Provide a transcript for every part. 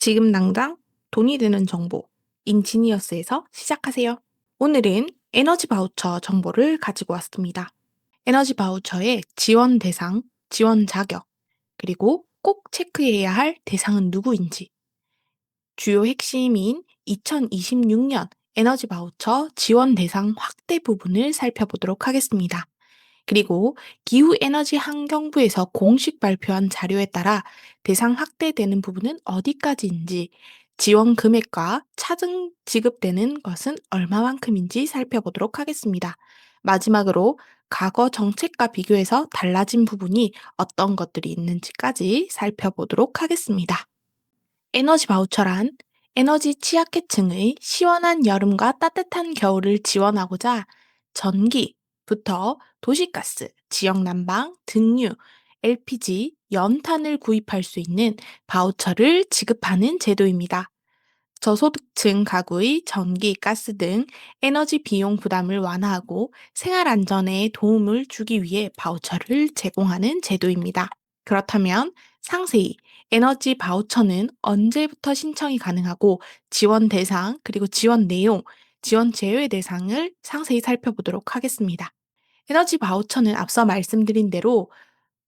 지금 당장 돈이 되는 정보, 인지니어스에서 시작하세요. 오늘은 에너지 바우처 정보를 가지고 왔습니다. 에너지 바우처의 지원 대상, 지원 자격, 그리고 꼭 체크해야 할 대상은 누구인지, 주요 핵심인 2026년 에너지 바우처 지원 대상 확대 부분을 살펴보도록 하겠습니다. 그리고 기후에너지 환경부에서 공식 발표한 자료에 따라 대상 확대되는 부분은 어디까지인지, 지원 금액과 차등 지급되는 것은 얼마만큼인지 살펴보도록 하겠습니다. 마지막으로 과거 정책과 비교해서 달라진 부분이 어떤 것들이 있는지까지 살펴보도록 하겠습니다. 에너지 바우처란 에너지 취약계층의 시원한 여름과 따뜻한 겨울을 지원하고자 전기부터 도시가스, 지역난방, 등유, LPG, 연탄을 구입할 수 있는 바우처를 지급하는 제도입니다. 저소득층 가구의 전기, 가스 등 에너지 비용 부담을 완화하고 생활 안전에 도움을 주기 위해 바우처를 제공하는 제도입니다. 그렇다면 상세히 에너지 바우처는 언제부터 신청이 가능하고 지원 대상, 그리고 지원 내용, 지원 제외 대상을 상세히 살펴보도록 하겠습니다. 에너지 바우처는 앞서 말씀드린 대로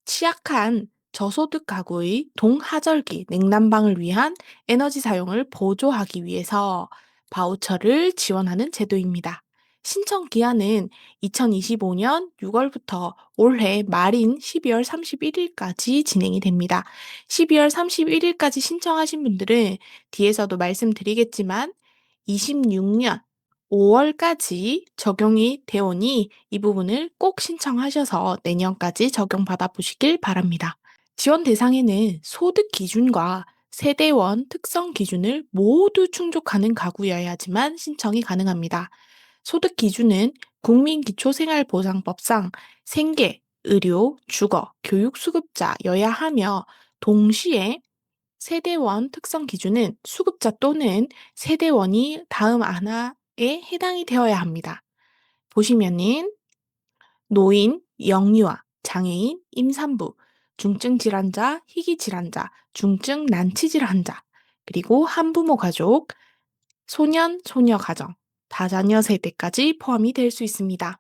취약한 저소득 가구의 동하절기 냉난방을 위한 에너지 사용을 보조하기 위해서 바우처를 지원하는 제도입니다. 신청 기한은 2025년 6월부터 올해 말인 12월 31일까지 진행이 됩니다. 12월 31일까지 신청하신 분들은 뒤에서도 말씀드리겠지만 26년 5월까지 적용이 되오니 이 부분을 꼭 신청하셔서 내년까지 적용받아 보시길 바랍니다. 지원 대상에는 소득 기준과 세대원 특성 기준을 모두 충족하는 가구여야지만 신청이 가능합니다. 소득 기준은 국민기초생활보장법상 생계, 의료, 주거, 교육 수급자여야 하며 동시에 세대원 특성 기준은 수급자 또는 세대원이 다음 하나에 해당이 되어야 합니다. 보시면은 노인, 영유아, 장애인, 임산부, 중증 질환자, 희귀 질환자, 중증 난치 질환자, 그리고 한부모 가족, 소년, 소녀 가정, 다자녀 세대까지 포함이 될 수 있습니다.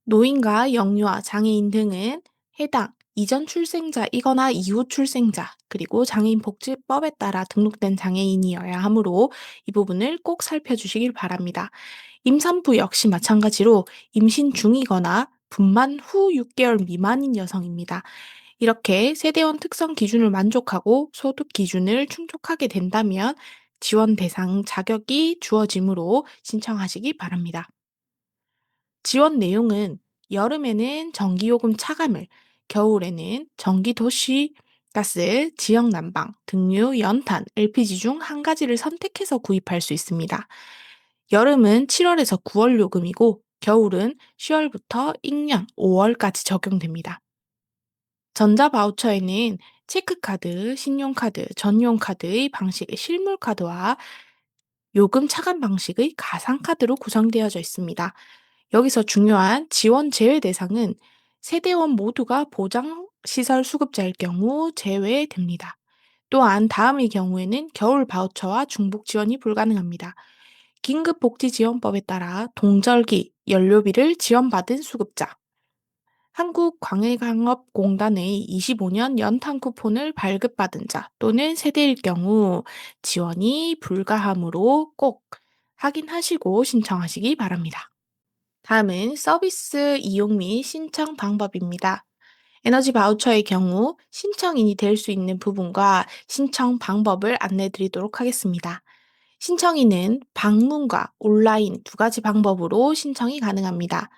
노인과 영유아, 장애인 등은 해당 이전 출생자이거나 이후 출생자, 그리고 장애인복지법에 따라 등록된 장애인이어야 하므로 이 부분을 꼭 살펴주시길 바랍니다. 임산부 역시 마찬가지로 임신 중이거나 분만 후 6개월 미만인 여성입니다. 이렇게 세대원 특성 기준을 만족하고 소득 기준을 충족하게 된다면 지원 대상 자격이 주어지므로 신청하시기 바랍니다. 지원 내용은 여름에는 전기요금 차감을, 겨울에는 전기도시 가스, 지역난방, 등유, 연탄, LPG 중 한 가지를 선택해서 구입할 수 있습니다. 여름은 7월에서 9월 요금이고 겨울은 10월부터 익년 5월까지 적용됩니다. 전자바우처에는 체크카드, 신용카드, 전용카드의 방식의 실물카드와 요금 차감 방식의 가상카드로 구성되어져 있습니다. 여기서 중요한 지원 제외 대상은 세대원 모두가 보장시설 수급자일 경우 제외됩니다. 또한 다음의 경우에는 겨울 바우처와 중복 지원이 불가능합니다. 긴급복지지원법에 따라 동절기, 연료비를 지원받은 수급자, 한국광해광업공단의 25년 연탄 쿠폰을 발급받은 자 또는 세대일 경우 지원이 불가하므로 꼭 확인하시고 신청하시기 바랍니다. 다음은 서비스 이용 및 신청 방법입니다. 에너지 바우처의 경우 신청인이 될 수 있는 부분과 신청 방법을 안내 드리도록 하겠습니다. 신청인은 방문과 온라인 두 가지 방법으로 신청이 가능합니다.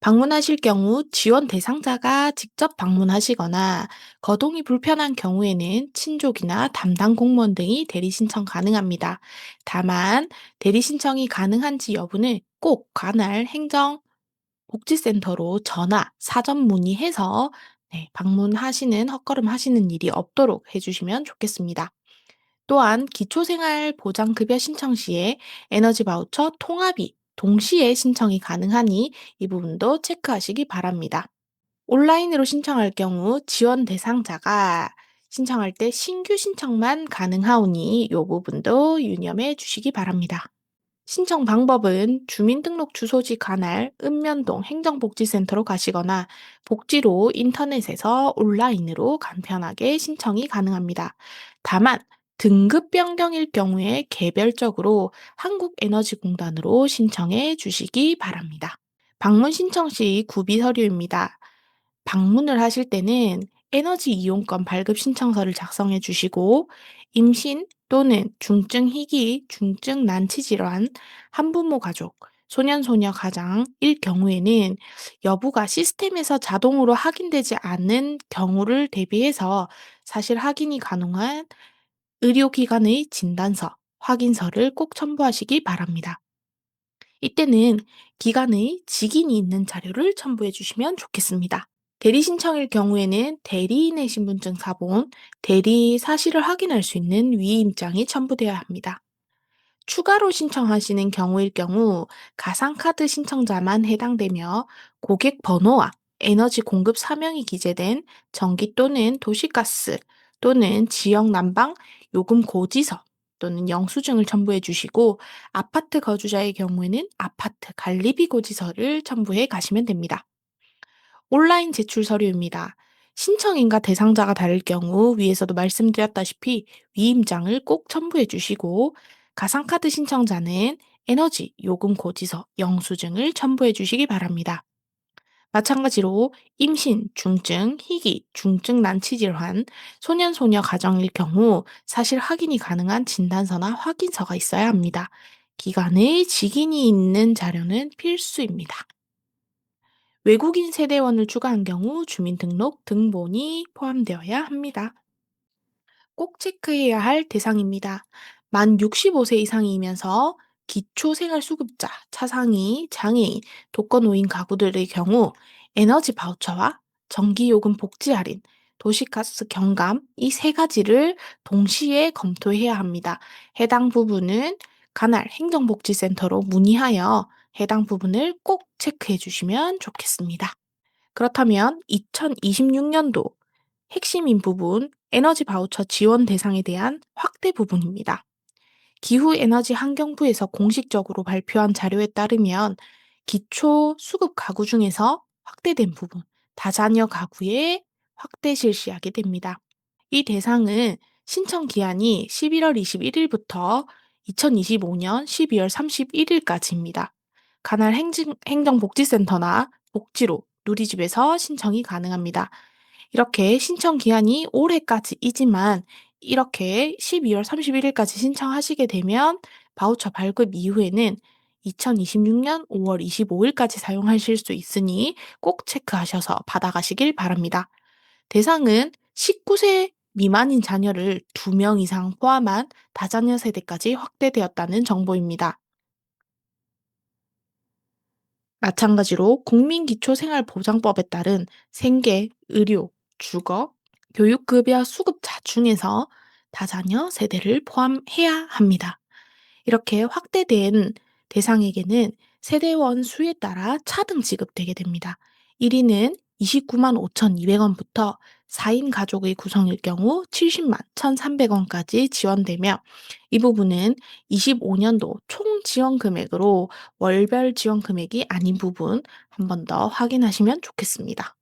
방문하실 경우 지원 대상자가 직접 방문하시거나 거동이 불편한 경우에는 친족이나 담당 공무원 등이 대리 신청 가능합니다. 다만 대리 신청이 가능한지 여부는 꼭 관할 행정복지센터로 전화, 사전 문의해서 방문하시는 헛걸음 하시는 일이 없도록 해주시면 좋겠습니다. 또한 기초생활보장급여 신청 시에 에너지 바우처 통합이 동시에 신청이 가능하니 이 부분도 체크하시기 바랍니다. 온라인으로 신청할 경우 지원 대상자가 신청할 때 신규 신청만 가능하오니 이 부분도 유념해 주시기 바랍니다. 신청 방법은 주민등록 주소지 관할 읍면동 행정복지센터로 가시거나 복지로 인터넷에서 온라인으로 간편하게 신청이 가능합니다. 다만 등급 변경일 경우에 개별적으로 한국에너지공단으로 신청해 주시기 바랍니다. 방문 신청 시 구비 서류입니다. 방문을 하실 때는 에너지 이용권 발급 신청서를 작성해 주시고 임신 또는 중증 희귀, 중증 난치 질환, 한부모 가족, 소년소녀 가장일 경우에는 여부가 시스템에서 자동으로 확인되지 않는 경우를 대비해서 사실 확인이 가능한 의료기관의 진단서, 확인서를 꼭 첨부하시기 바랍니다. 이때는 기관의 직인이 있는 자료를 첨부해 주시면 좋겠습니다. 대리 신청일 경우에는 대리인의 신분증 사본, 대리 사실을 확인할 수 있는 위임장이 첨부되어야 합니다. 추가로 신청하시는 경우일 경우 가상카드 신청자만 해당되며 고객 번호와 에너지 공급 사명이 기재된 전기 또는 도시가스 또는 지역 난방 요금 고지서 또는 영수증을 첨부해 주시고 아파트 거주자의 경우에는 아파트 관리비 고지서를 첨부해 가시면 됩니다. 온라인 제출 서류입니다. 신청인과 대상자가 다를 경우 위에서도 말씀드렸다시피 위임장을 꼭 첨부해 주시고 가상카드 신청자는 에너지 요금 고지서 영수증을 첨부해 주시기 바랍니다. 마찬가지로 임신, 중증, 희귀, 중증 난치 질환, 소년소녀 가정일 경우 사실 확인이 가능한 진단서나 확인서가 있어야 합니다. 기관의 직인이 있는 자료는 필수입니다. 외국인 세대원을 추가한 경우 주민등록 등본이 포함되어야 합니다. 꼭 체크해야 할 대상입니다. 만 65세 이상이면서 기초생활수급자, 차상위, 장애인, 독거노인 가구들의 경우 에너지 바우처와 전기요금 복지 할인, 도시가스 경감 이 세 가지를 동시에 검토해야 합니다. 해당 부분은 관할 행정복지센터로 문의하여 해당 부분을 꼭 체크해 주시면 좋겠습니다. 그렇다면 2026년도 핵심인 부분, 에너지 바우처 지원 대상에 대한 확대 부분입니다. 기후에너지환경부에서 공식적으로 발표한 자료에 따르면 기초 수급 가구 중에서 확대된 부분, 다자녀 가구에 확대 실시하게 됩니다. 이 대상은 신청 기한이 11월 21일부터 2025년 12월 31일까지입니다. 관할 행정복지센터나 복지로, 누리집에서 신청이 가능합니다. 이렇게 신청 기한이 올해까지이지만 이렇게 12월 31일까지 신청하시게 되면 바우처 발급 이후에는 2026년 5월 25일까지 사용하실 수 있으니 꼭 체크하셔서 받아가시길 바랍니다. 대상은 19세 미만인 자녀를 2명 이상 포함한 다자녀 세대까지 확대되었다는 정보입니다. 마찬가지로 국민기초생활보장법에 따른 생계, 의료, 주거, 교육급여 수급자 중에서 다자녀 세대를 포함해야 합니다. 이렇게 확대된 대상에게는 세대원 수에 따라 차등 지급되게 됩니다. 1위는 29만 5,200원부터 4인 가족의 구성일 경우 70만 1,300원까지 지원되며 이 부분은 25년도 총 지원 금액으로 월별 지원 금액이 아닌 부분 한 번 더 확인하시면 좋겠습니다.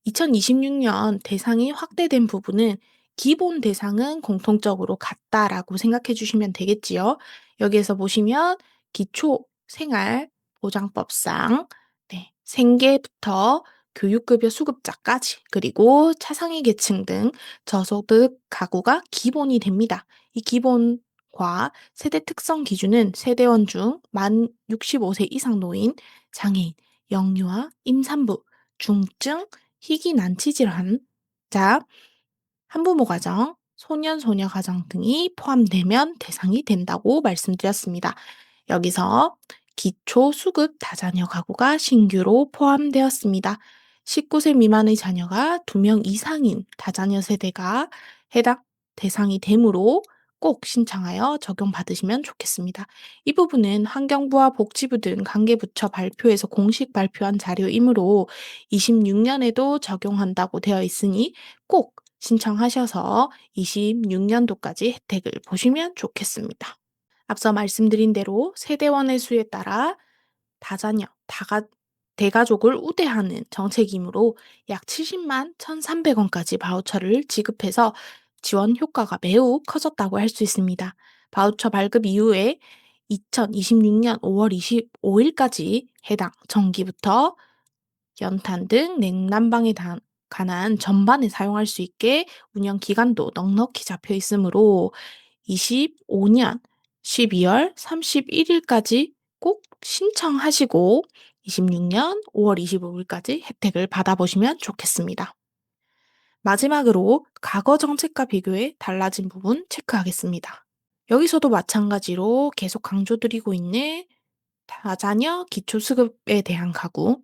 2026년 대상이 확대된 부분은 기본 대상은 공통적으로 같다라고 생각해 주시면 되겠지요. 여기에서 보시면 기초 생활 보장법상 네, 생계부터 교육급여 수급자까지 그리고 차상위 계층 등 저소득 가구가 기본이 됩니다. 이 기본과 세대 특성 기준은 세대원 중 만 65세 이상 노인, 장애인, 영유아, 임산부, 중증, 희귀 난치 질환자, 한부모 가정, 소년 소녀 가정 등이 포함되면 대상이 된다고 말씀드렸습니다. 여기서 기초 수급 다자녀 가구가 신규로 포함되었습니다. 19세 미만의 자녀가 2명 이상인 다자녀 세대가 해당 대상이 되므로 꼭 신청하여 적용받으시면 좋겠습니다. 이 부분은 환경부와 복지부 등 관계부처 발표에서 공식 발표한 자료이므로 26년에도 적용한다고 되어 있으니 꼭 신청하셔서 26년도까지 혜택을 보시면 좋겠습니다. 앞서 말씀드린 대로 세대원의 수에 따라 다자녀, 대가족을 우대하는 정책이므로 약 70만 1,300원까지 바우처를 지급해서 지원 효과가 매우 커졌다고 할 수 있습니다. 바우처 발급 이후에 2026년 5월 25일까지 해당 정기부터 연탄 등 냉난방에 관한 전반에 사용할 수 있게 운영 기간도 넉넉히 잡혀 있으므로 25년 12월 31일까지 꼭 신청하시고 26년 5월 25일까지 혜택을 받아보시면 좋겠습니다. 마지막으로 과거 정책과 비교해 달라진 부분 체크하겠습니다. 여기서도 마찬가지로 계속 강조드리고 있는 다자녀 기초수급에 대한 가구,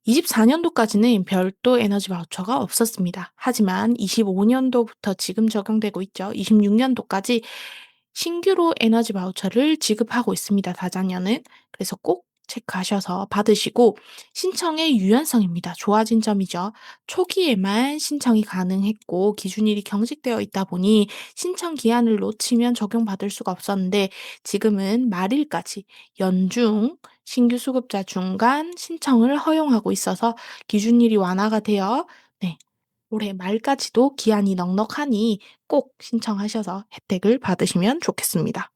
24년도까지는 별도 에너지 바우처가 없었습니다. 하지만 25년도부터 지금 적용되고 있죠. 26년도까지 신규로 에너지 바우처를 지급하고 있습니다. 다자녀는. 그래서 꼭 체크하셔서 받으시고 신청의 유연성입니다. 좋아진 점이죠. 초기에만 신청이 가능했고 기준일이 경직되어 있다 보니 신청 기한을 놓치면 적용받을 수가 없었는데 지금은 말일까지 연중 신규 수급자 중간 신청을 허용하고 있어서 기준일이 완화가 되어 네, 올해 말까지도 기한이 넉넉하니 꼭 신청하셔서 혜택을 받으시면 좋겠습니다.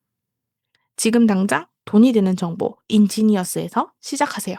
지금 당장 돈이 되는 정보 인지니어스에서 시작하세요.